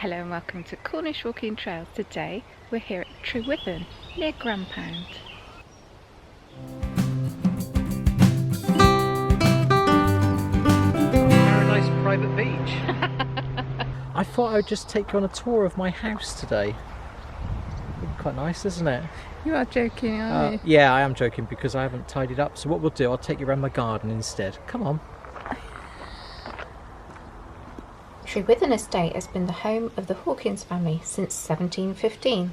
Hello and welcome to Cornish Walking Trails. Today we're here at Trewithen near Grandpound. Paradise private beach. I thought I would just take you on a tour of my house today. It'd be quite nice, isn't it? You are joking, aren't you? Yeah, I am joking because I haven't tidied up. So what we'll do, I'll take you around my garden instead. Come on. Trewithen Estate has been the home of the Hawkins family since 1715.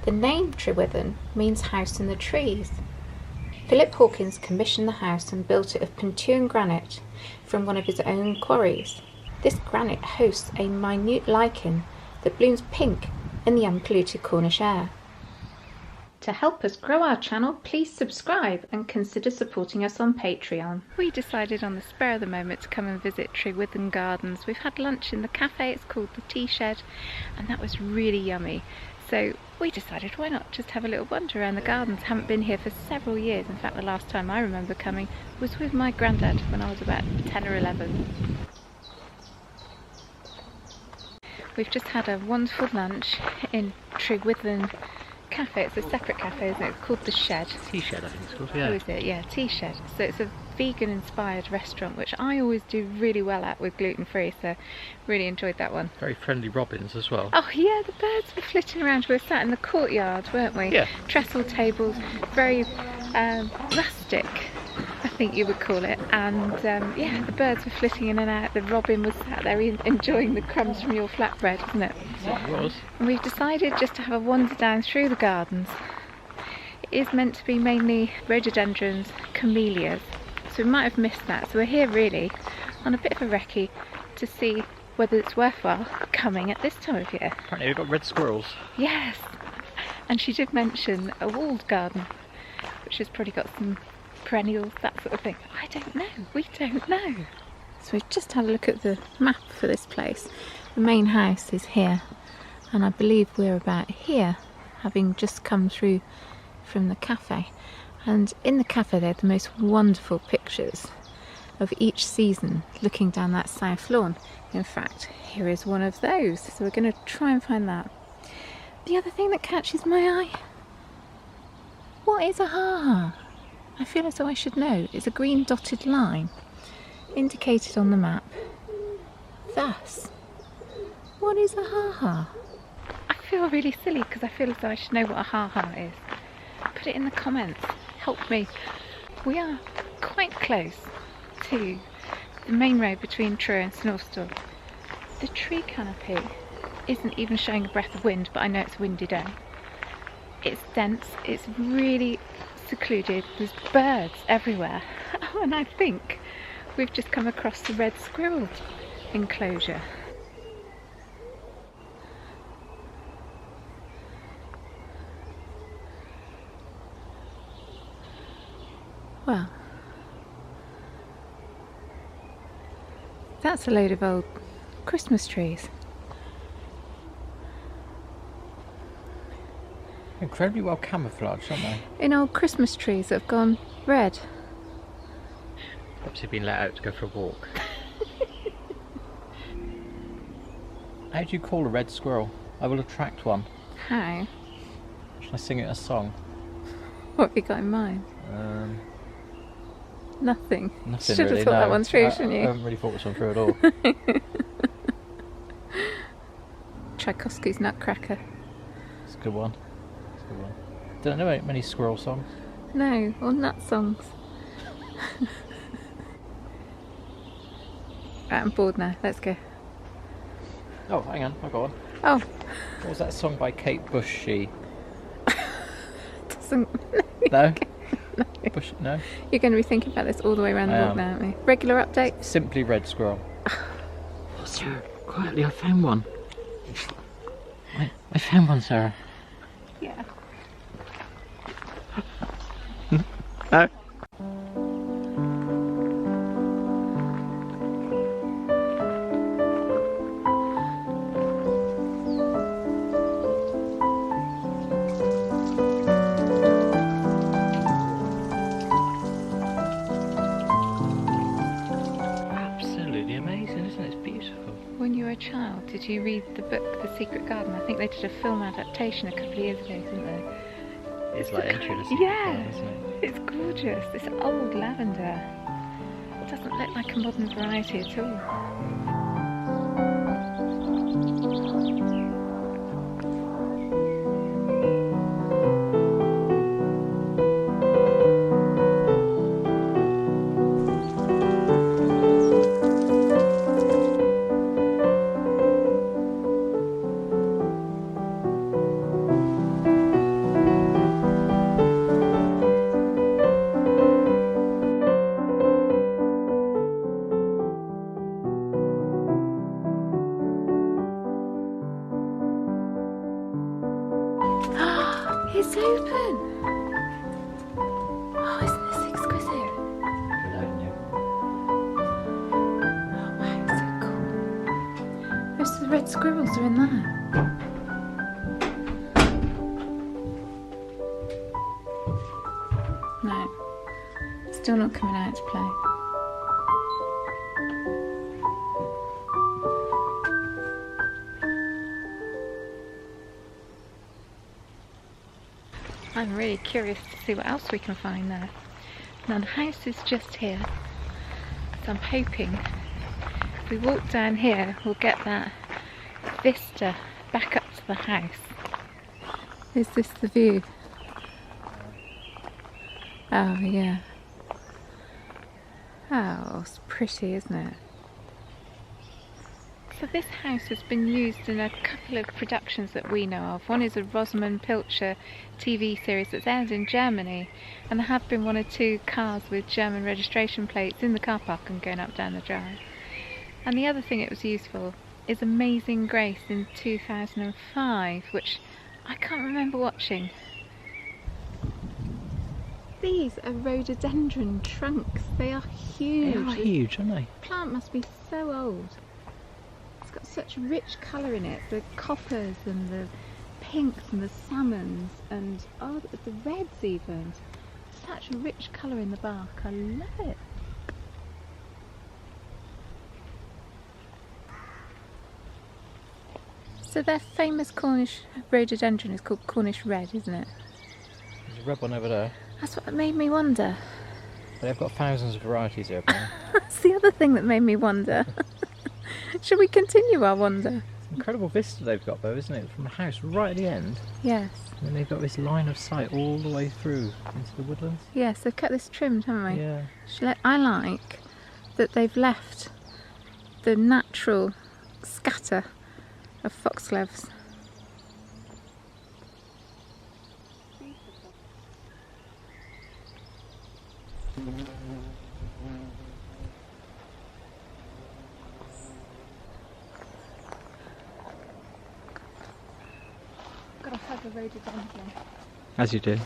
The name Trewithen means house in the trees. Philip Hawkins commissioned the house and built it of Pentuan granite from one of his own quarries. This granite hosts a minute lichen that blooms pink in the unpolluted Cornish air. To help us grow our channel, please subscribe and consider supporting us on Patreon. We decided on the spur of the moment to come and visit Trewithen Gardens. We've had lunch in the cafe, it's called the Tea Shed, and that was really yummy. So we decided why not just have a little wander around the gardens. Haven't been here for several years. In fact, the last time I remember coming was with my granddad when I was about 10 or 11. We've just had a wonderful lunch in Trewithen Cafe. It's a separate cafe, isn't it? It's called the Shed. Tea Shed, I think it's called, yeah. Oh, is it? Yeah, Tea Shed. So it's a vegan inspired restaurant, which I always do really well at with gluten free, so really enjoyed that one. Very friendly robins as well. Oh yeah, the birds were flitting around. We were sat in the courtyard, weren't we? Yeah. Trestle tables, very rustic, I think you would call it. And yeah, the birds were flitting in and out. The robin was sat there enjoying the crumbs from your flatbread, wasn't it? It was. And we've decided just to have a wander down through the gardens. It is meant to be mainly rhododendrons, camelias, so we might have missed that. So we're here really on a bit of a recce to see whether it's worthwhile coming at this time of year. Apparently we've got red squirrels. Yes! And she did mention a walled garden, which has probably got some perennials, that sort of thing. I don't know, we don't know. So we've just had a look at the map for this place. The main house is here, and I believe we're about here, having just come through from the cafe. And in the cafe they had the most wonderful pictures of each season looking down that south lawn. In fact, here is one of those, so we're going to try and find that. The other thing that catches my eye, what is a ha-ha? I feel as though I should know. It's a green dotted line indicated on the map. Thus, what is a ha-ha? I feel really silly because I feel as though I should know what a ha-ha is. Put it in the comments, help me. We are quite close to the main road between Truro and Snorstall. The tree canopy isn't even showing a breath of wind, but I know it's a windy day. It's dense, it's really secluded, there's birds everywhere. Oh, and I think we've just come across the red squirrel enclosure. Well, that's a load of old Christmas trees. Incredibly well camouflaged, aren't they? In old Christmas trees that have gone red. Perhaps he'd been let out to go for a walk. How do you call a red squirrel? I will attract one. How? Shall I sing it a song? What have you got in mind? Nothing. Nothing Should really, have thought that no. one through, I shouldn't you? I haven't really thought this one through at all. Tchaikovsky's Nutcracker. It's a good one. It's a good one. Don't know many squirrel songs. No, or nut songs. Right, I'm bored now. Let's go. Oh, hang on, I got one. Oh, What was that song by Kate Bush? doesn't. No? Bush, no? You're going to be thinking about this all the way around the I walk am. now, aren't we? Regular update. Simply red squirrel. Oh, Sarah, quietly, I found one. I found one, Sarah. Yeah. No? When you were a child, did you read the book The Secret Garden. I think they did a film adaptation a couple of years ago, didn't they? It's like entering a secret garden, isn't it? It's gorgeous. This old lavender. It doesn't look like a modern variety at all. It's open! Oh, isn't this exquisite? Oh wow, so cool. Most of the red squirrels are in there. No, still not coming out to play. I'm really curious to see what else we can find there. Now the house is just here, so I'm hoping if we walk down here we'll get that vista back up to the house. Is this the view? Oh yeah. Oh, it's pretty, isn't it? So this house has been used in a couple of productions that we know of. One is a Rosamund Pilcher TV series that's aired in Germany, and there have been one or two cars with German registration plates in the car park and going up down the drive. And the other thing it was used for is Amazing Grace in 2005, which I can't remember watching. These are rhododendron trunks. They are huge. They are huge, aren't they? The plant must be so old. It's got such rich colour in it. The coppers and the pinks and the salmons and oh, the reds even. Such rich colour in the bark. I love it. So their famous Cornish rhododendron is called Cornish red, isn't it? There's a red one over there. That's what made me wonder. They've got thousands of varieties here. That's the other thing that made me wonder. Should we continue our wander? Incredible vista they've got though, isn't it? From the house right at the end. Yes. And they've got this line of sight all the way through into the woodlands. Yes, they've kept this trimmed, haven't they? Yeah. I like that they've left the natural scatter of foxgloves. Gotta have a rhododendron. As you do.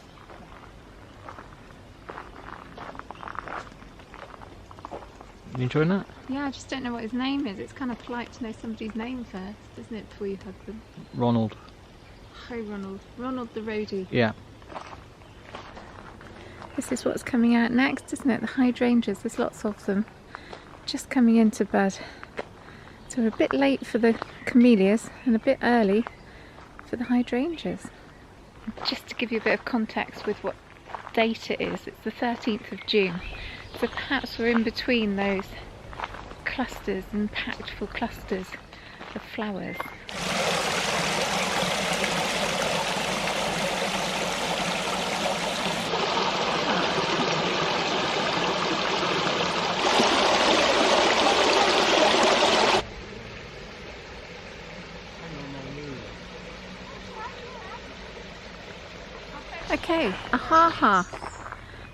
You enjoying that? Yeah, I just don't know what his name is. It's kind of polite to know somebody's name first, isn't it, before you hug them? Ronald. Hi Ronald. Ronald the roadie. Yeah. This is what's coming out next, isn't it? The hydrangeas, there's lots of them. Just coming into bud. So we're a bit late for the camellias and a bit early for the hydrangeas. Just to give you a bit of context with what date it is, it's the 13th of June. So perhaps we're in between those clusters and packed full clusters of flowers. Okay, a ha-ha.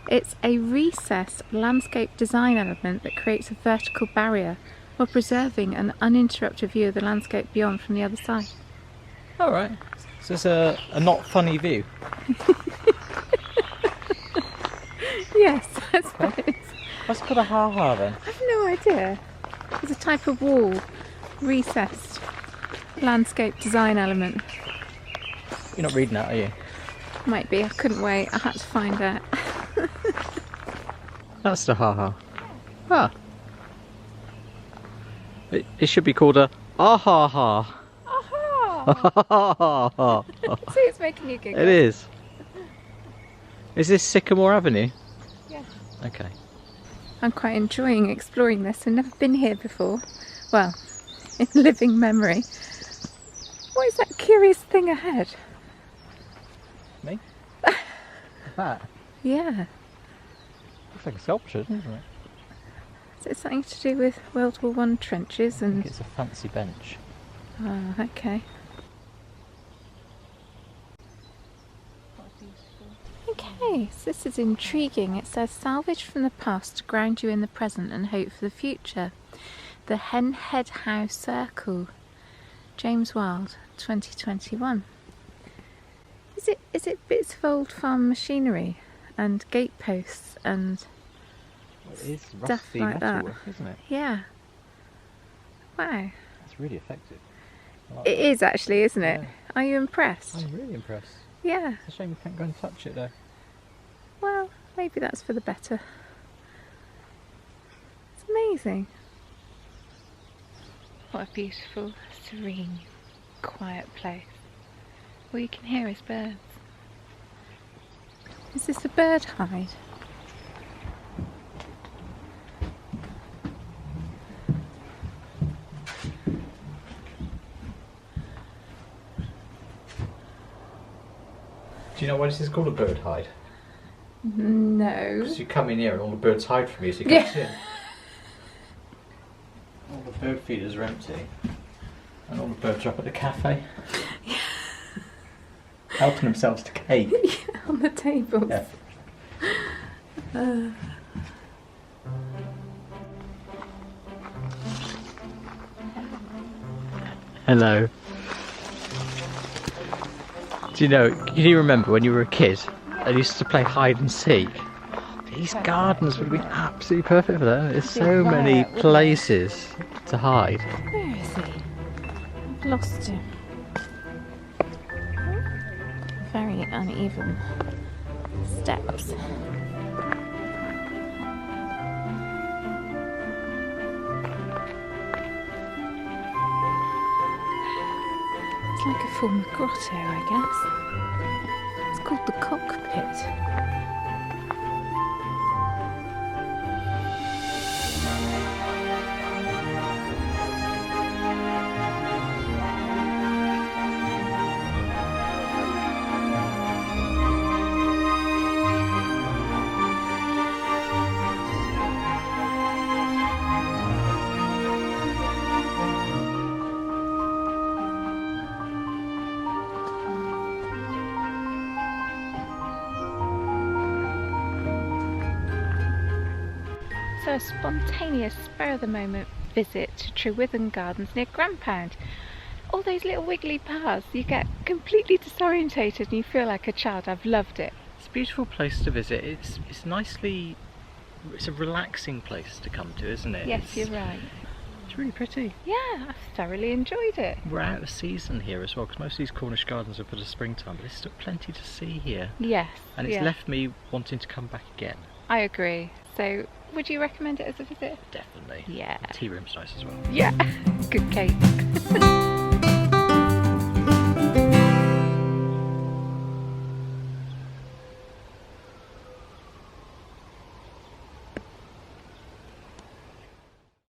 It's a recessed landscape design element that creates a vertical barrier while preserving an uninterrupted view of the landscape beyond from the other side. Alright, so it's a not funny view. Yes, I suppose. What's called a ha-ha then? I've no idea. It's a type of wall, recessed landscape design element. You're not reading that, are you? Might be, I couldn't wait, I had to find out. That's the ha-ha. Ah. It should be called a ah-ha-ha. Ah Oh. See, it's making you giggle. It is. Is this Sycamore Avenue? Yeah. Okay. I'm quite enjoying exploring this. I've never been here before. Well, in living memory. What is that curious thing ahead? Me? That? Yeah. Looks like a sculpture, doesn't it? Is it something to do with World War I trenches I and... think it's a fancy bench. Oh, okay. Okay, so this is intriguing. It says, salvage from the past to ground you in the present and hope for the future. The Henhead House Circle. James Wild, 2021. Is it bits of old farm machinery and gateposts and It is stuff rusty like that? metalwork, isn't it? Yeah. Wow. It's really effective. I like It that. is actually, isn't it? Yeah. Are you impressed? I'm really impressed. Yeah. It's a shame we can't go and touch it though. Well, maybe that's for the better. It's amazing. What a beautiful, serene, quiet place. All you can hear is birds. Is this a bird hide? Do you know why this is called a bird hide? No. Because you come in here and all the birds hide from you as you come in. All the bird feeders are empty. And all the birds are up at the cafe. Helping themselves to cake. Yeah, on the tables. Yeah. Hello. Can you remember when you were a kid and used to play hide and seek? These gardens would have been absolutely perfect for that. There's so many places to hide. Where is he? I've lost him. Very uneven steps. It's like a form of grotto, I guess. It's called the cockpit. So a spontaneous spur-of-the-moment visit to Trewithen Gardens near Grandpound. All those little wiggly paths, you get completely disorientated and you feel like a child. I've loved it. It's a beautiful place to visit. It's a relaxing place to come to, isn't it? Yes, you're right. It's really pretty. Yeah, I've thoroughly enjoyed it. We're out of season here as well because most of these Cornish gardens are for the springtime, but there's still plenty to see here. Yes. And it's yeah. left me wanting to come back again. I agree. So, would you recommend it as a visit? Definitely. Yeah. The tea room's nice as well. Yeah. Good cake.